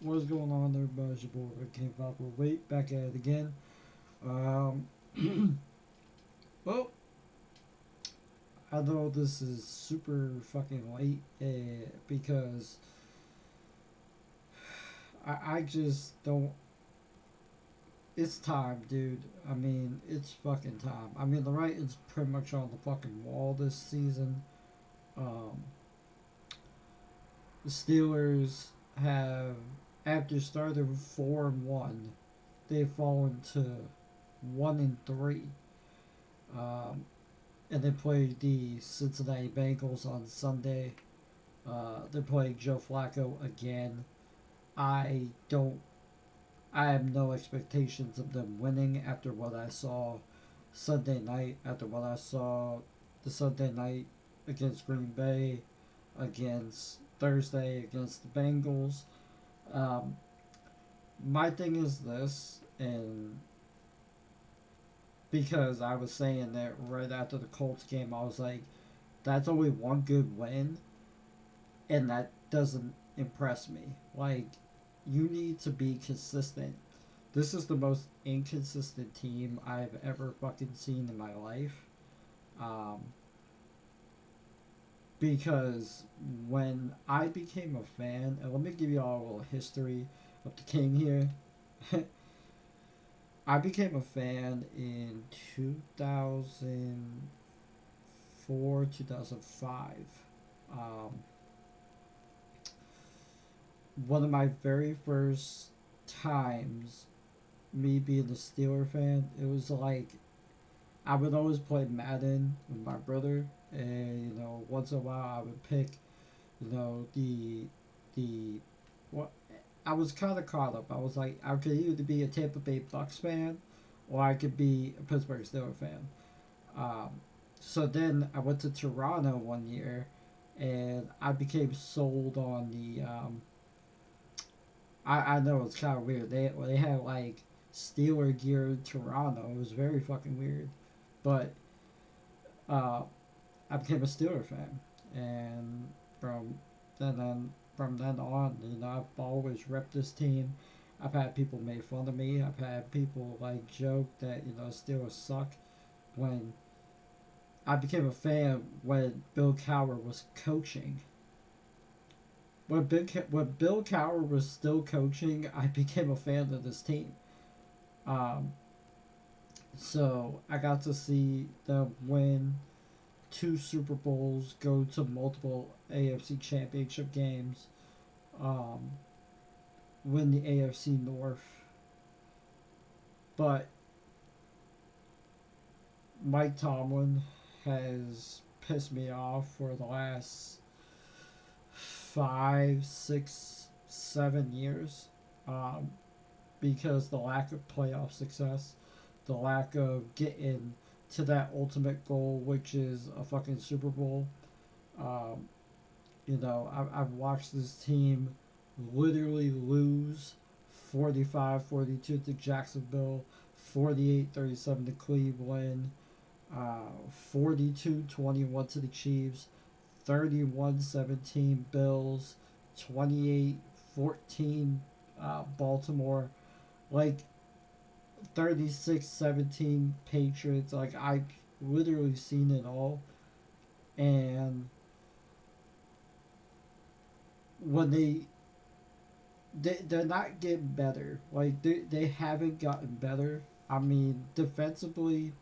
What's going on there, everybody? It's your boy King Falco. Wait, back at it again. Um, well, I know this is super fucking late because I just don't. It's time, dude. I mean, it's fucking time. I mean, the writing's pretty much on the fucking wall this season. Um, the Steelers have, after starting 4-1, they've fallen to 1-3. Um, and they play the Cincinnati Bengals on Sunday. They're playing Joe Flacco again. I don't. I have no expectations of them winning after what I saw Sunday night. After what I saw the Sunday night against Green Bay, against Thursday against the Bengals. Um, my thing is this, and because I was saying that right after the Colts game, I was like, that's only one good win, and that doesn't impress me. Like, you need to be consistent. This is the most inconsistent team I've ever fucking seen in my life. Um, because when I became a fan, and let me give you all a little history of the King here. I became a fan in 2004, 2005. Um, One of my very first times me being a Steeler fan, it was like I would always play Madden with my brother, and once in a while I would pick, the what I was kind of caught up. I was like, I could either be a Tampa Bay Bucks fan, or I could be a Pittsburgh Steelers fan. Um, so then I went to Toronto one year, and I became sold on the I know it's kind of weird. They had like Steeler gear in Toronto. It was very fucking weird, but uh, I became a Steeler fan, and from from then on, I've always repped this team. I've had people make fun of me. I've had people like joke that Steelers suck. When I became a fan when Bill Cowher was coaching. When Bill Cowher was still coaching, I became a fan of this team. Um, so I got to see them win two Super Bowls, go to multiple AFC Championship games, um, win the AFC North. But Mike Tomlin has pissed me off for the last 5, 6, 7 years, um, because the lack of playoff success, the lack of getting to that ultimate goal, which is a fucking Super Bowl. Um, I've watched this team literally lose 45-42 to Jacksonville, 48-37 to Cleveland, 42-21 to the Chiefs, 31-17 Bills, 28-14 Baltimore, like 36-17 Patriots. Like, I've literally seen it all. And when they're not getting better. Like, they haven't gotten better. I mean, defensively,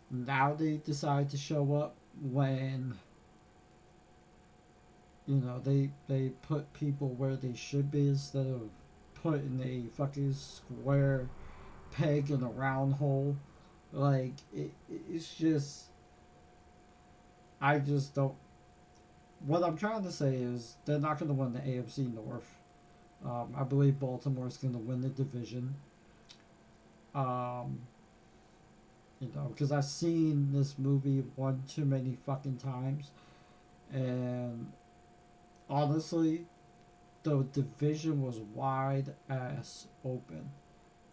now they decide to show up when they put people where they should be instead of putting a fucking square peg in a round hole. Like, it's just, I just don't. What I'm trying to say is they're not going to win the AFC North. I believe Baltimore's going to win the division. Um, because I've seen this movie one too many fucking times, and honestly, the division was wide ass open.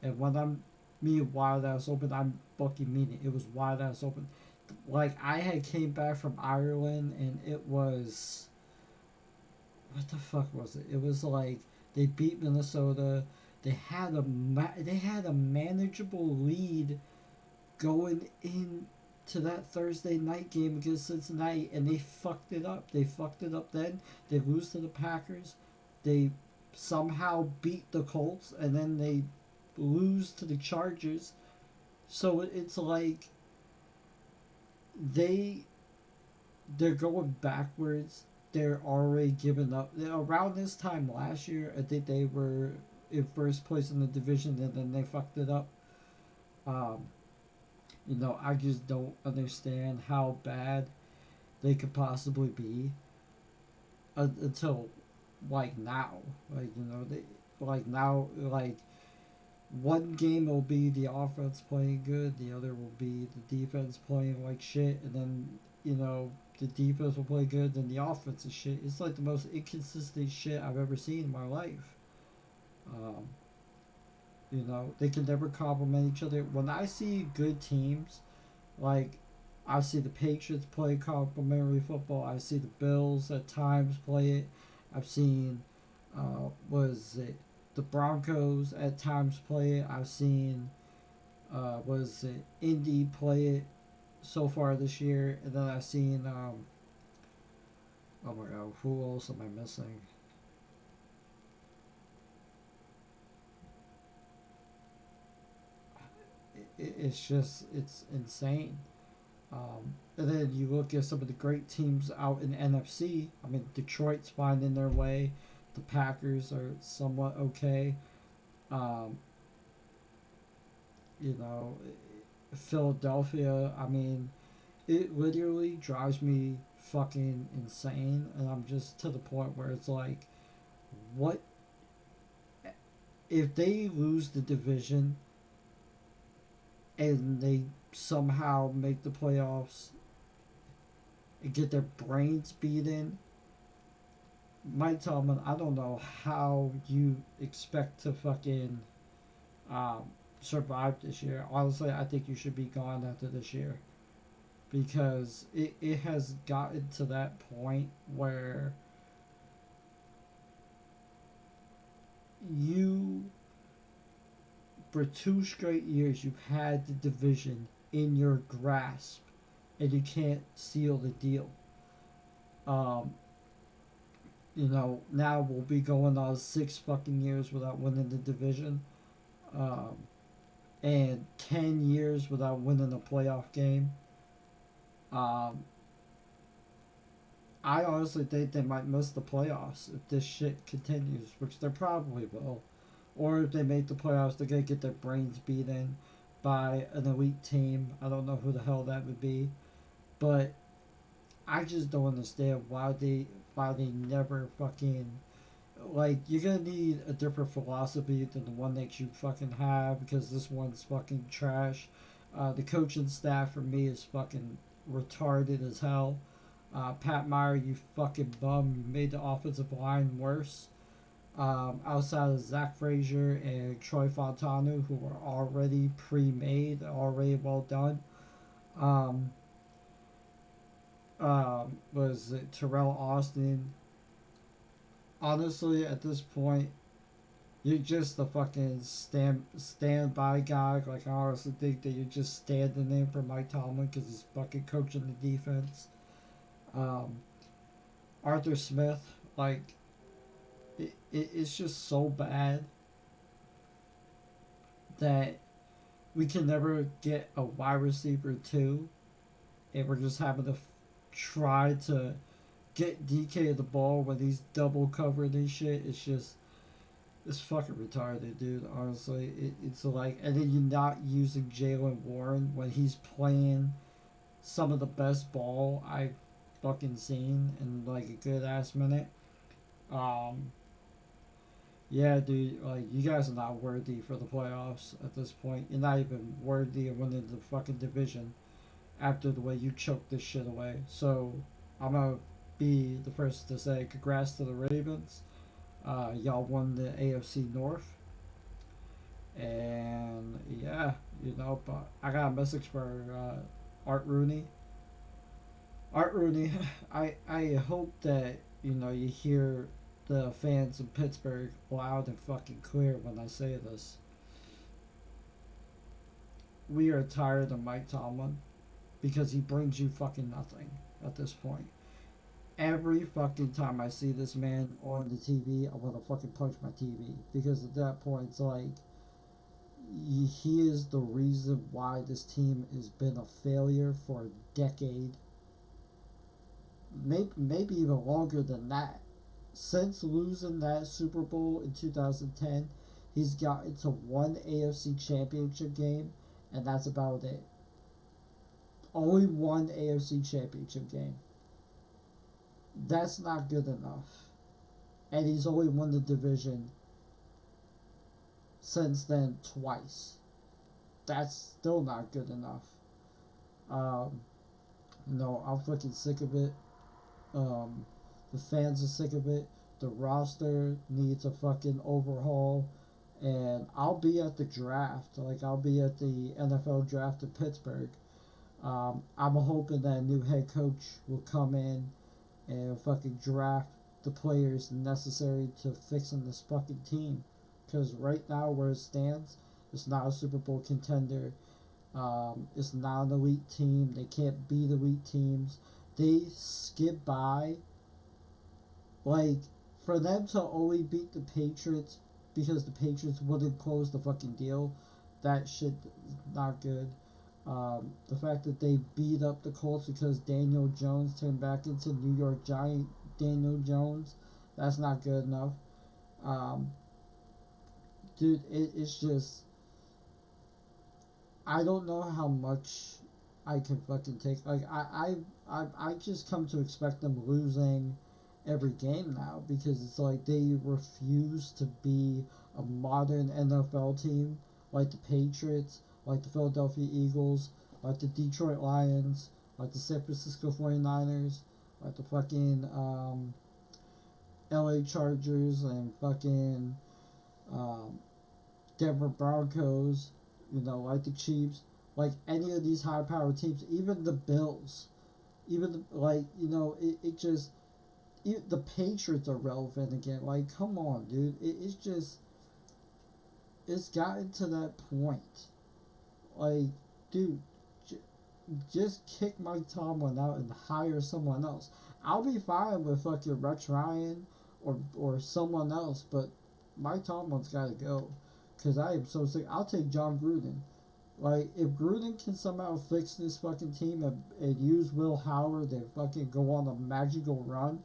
And when I'm mean wide ass open, I'm fucking meaning it was wide ass open. Like, I had came back from Ireland, and it was, what the fuck was it? It was like They beat Minnesota. They had a manageable lead going into that Thursday night game against Cincinnati, and they fucked it up. They fucked it up then. They lose to the Packers. They somehow beat the Colts, and then they lose to the Chargers. So it's like they they're going backwards. They're already giving up. Around this time last year, I think they were in first place in the division, and then they fucked it up. Um, I just don't understand how bad they could possibly be until like now. Like one game will be the offense playing good, the other will be the defense playing like shit, and then the defense will play good, then the offense is shit. It's like the most inconsistent shit I've ever seen in my life. Um, they can never complement each other. When I see good teams, like I see the Patriots play complementary football. I see the Bills at times play it. I've seen, was it the Broncos at times play it. I've seen, was it Indy play it so far this year, and then I've seen, oh my god, who else am I missing? It's insane. And then you look at some of the great teams out in the NFC. I mean, Detroit's finding their way. The Packers are somewhat okay. Um, you know, Philadelphia. I mean, it literally drives me fucking insane, and I'm just to the point where it's like, what if they lose the division and they somehow make the playoffs and get their brains beaten? Mike Tomlin, I don't know how you expect to fucking um, survive this year. Honestly, I think you should be gone after this year because it has gotten to that point where you, for 2 straight years, you've had the division in your grasp and you can't seal the deal. Um, now we'll be going on 6 fucking years without winning the division, um, and 10 years without winning a playoff game. Um, I honestly think they might miss the playoffs if this shit continues, which they probably will. Or if they make the playoffs, they're gonna get their brains beaten by an elite team. I don't know who the hell that would be, but I just don't understand why they never fucking, like, you're gonna need a different philosophy than the one that you fucking have because this one's fucking trash. The coaching staff for me is fucking retarded as hell. Pat Meyer, you fucking bum, you made the offensive line worse. Outside of Zach Frazier and Troy Fontanu, who were already pre-made, already well done. Um, was it Terrell Austin? Honestly, at this point, you're just a fucking standby guy. Like I honestly think that you're just standing in for Mike Tomlin because he's fucking coaching the defense. Um, Arthur Smith, like it's just so bad that we can never get a wide receiver two, and we're just having to try to get DK the ball when he's double covered and shit. It's fucking retarded, dude. Honestly, it's like, and then you're not using Jalen Warren when he's playing some of the best ball I've fucking seen in like a good ass minute. Um, yeah, dude, like you guys are not worthy for the playoffs at this point. You're not even worthy of winning the fucking division after the way you choked this shit away. So I'm gonna be the first to say congrats to the Ravens. Y'all won the AFC North, and yeah, But I got a message for Art Rooney. Art Rooney, I hope that you hear the fans in Pittsburgh loud and fucking clear when I say this. We are tired of Mike Tomlin because he brings you fucking nothing at this point. Every fucking time I see this man on the TV, I want to fucking punch my TV because at that point it's like he is the reason why this team has been a failure for a decade, maybe even longer than that. Since losing that Super Bowl in 2010, he's gotten to one AFC Championship game, and that's about it. Only one AFC Championship game. That's not good enough. And he's only won the division since then twice. That's still not good enough. Um, no, I'm fucking sick of it. The fans are sick of it. The roster needs a fucking overhaul. And I'll be at the draft. Like, I'll be at the NFL draft in Pittsburgh. I'm hoping that a new head coach will come in and fucking draft the players necessary to fixing this fucking team. Because right now, where it stands, it's not a Super Bowl contender. It's not an elite team. They can't beat elite teams. They skip by. Like, for them to only beat the Patriots because the Patriots wouldn't close the fucking deal, that shit is not good. The fact that they beat up the Colts because Daniel Jones turned back into New York Giant Daniel Jones, that's not good enough. Um, Dude, it's just, I don't know how much I can fucking take. Like, I just come to expect them losing every game now because it's like they refuse to be a modern NFL team like the Patriots, like the Philadelphia Eagles, like the Detroit Lions, like the San Francisco 49ers, like the fucking LA Chargers and fucking um, Denver Broncos, like the Chiefs, like any of these high powered teams, even the Bills, even it just the Patriots are relevant again. Like, come on, dude. It's just, it's gotten to that point. Like, dude, j- just kick Mike Tomlin out and hire someone else. I'll be fine with fucking Rex Ryan or someone else, but Mike Tomlin's got to go. Because I am so sick. I'll take John Gruden. Like, if Gruden can somehow fix this fucking team and use Will Howard and fucking go on a magical run,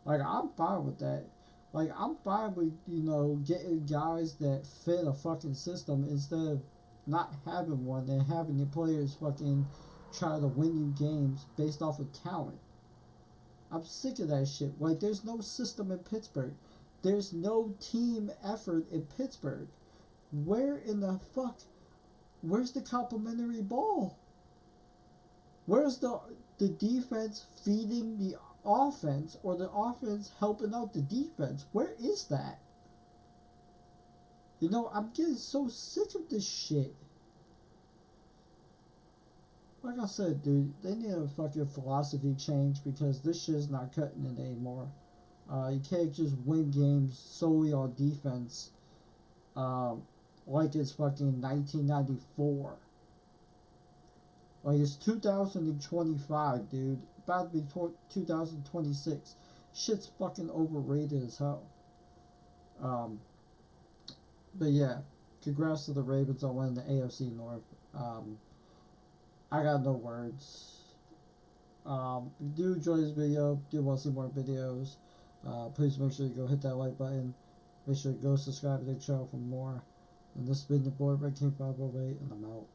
like, I'm fine with that. Like, I'm fine with, getting guys that fit a fucking system instead of not having one and having your players fucking try to win you games based off of talent. I'm sick of that shit. Like, there's no system in Pittsburgh. There's no team effort in Pittsburgh. Where in the fuck? Where's the complimentary ball? Where's the defense feeding the offense or the offense helping out the defense? Where is that? I'm getting so sick of this shit. Like I said, dude, they need a fucking philosophy change because this shit is not cutting it anymore. You can't just win games solely on defense. Like it's fucking 1994. Like it's 2025, dude. About to be 2026. Shit's fucking overrated as hell. Um, but yeah, congrats to the Ravens on winning the AFC North. I got no words. If you do enjoy this video, do want to see more videos, please make sure you go hit that like button. Make sure you go subscribe to the channel for more. And this has been the boy Red King 508, and I'm out.